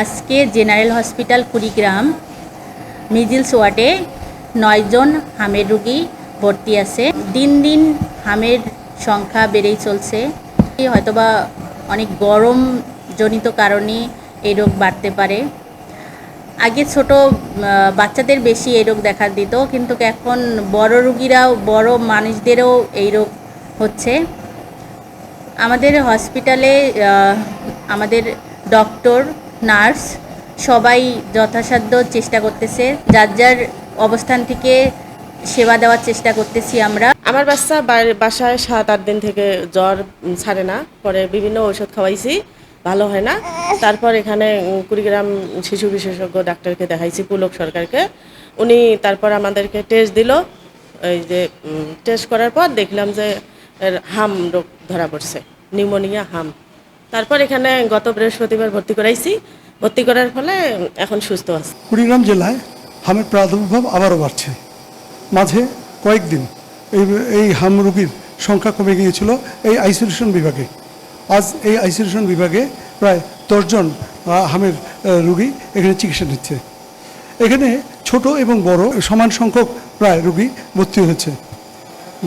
আজকে general hospital Kurigram মিজিলস ওয়ার্ডে 9 জন হামের রোগী ভর্তি আছে। দিন দিন হামের সংখ্যা বেড়েই চলছে। হয়তোবা অনেক গরম জনিত কারণে এই রোগ বাড়তে পারে। আগে ছোট বাচ্চাদের বেশি এই রোগ দেখা দিত, কিন্তু এখন বড় রোগীরাও, বড় মানুষদেরও এই রোগ হচ্ছে। আমাদের হসপিটালে আমাদের ডক্টর, নার্স সবাই যথাসাধ্য চেষ্টা করতেছে, যার যার অবস্থান থেকে সেবা দেওয়ার চেষ্টা করতেছি আমরা। আমার বাচ্চা বাসায় 7-8 দিন থেকে জ্বর ছাড়ে না, পরে বিভিন্ন ঔষধ খাওয়াইছি, ভালো হয় না। তারপর এখানে কুড়িগ্রাম শিশু বিশেষজ্ঞ ডাক্তারকে দেখাইছি, পুলক সরকারকে। উনি তারপর আমাদেরকে টেস্ট দিল। এই যে টেস্ট করার পর দেখলাম যে হাম রোগ ধরা পড়ছে, নিউমোনিয়া হাম। তারপর এখানে গত বৃহস্পতিবার ভর্তি করাইছি। ভর্তি করার ফলে এখন সুস্থ আছে। কুড়িগ্রাম জেলায় হামের প্রাদুর্ভাব আবারও বাড়ছে। মাঝে কয়েকদিন এই হাম রোগীর সংখ্যা কমে গিয়েছিল এই আইসোলেশন বিভাগে। আজ এই আইসোলেশন বিভাগে প্রায় 10 জন হামের রোগী এখানে চিকিৎসা নিচ্ছে। এখানে ছোট এবং বড় সমান সংখ্যক প্রায় রোগী ভর্তি হয়েছে।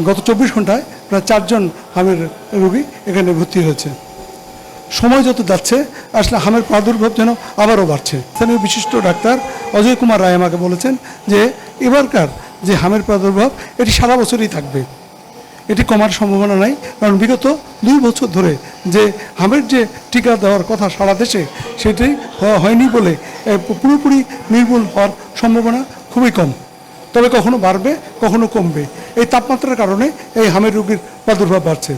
গত 24 ঘন্টায় প্রায় 4 জন হামের রোগী এখানে ভর্তি হয়েছে। সময় যত যাচ্ছে আসলে হামের প্রাদুর্ভাব যেন আবারও বাড়ছে। স্থানীয় বিশিষ্ট ডাক্তার অজয় কুমার রায় আমাকে বলেছেন যে এবারকার যে হামের প্রাদুর্ভাব এটি সারা বছরই থাকবে, এটি কমার সম্ভাবনা নাই। কারণ বিগত 2 বছর ধরে যে হামের যে টিকা দেওয়ার কথা সারা দেশে, সেটি হয়নি বলে পুরোপুরি নির্মূল হওয়ার সম্ভাবনা খুবই কম। তবে কখনো বাড়বে, কখনো কমবে। এই তাপমাত্রার কারণে এই হামের রোগীর প্রাদুর্ভাব বাড়ছে।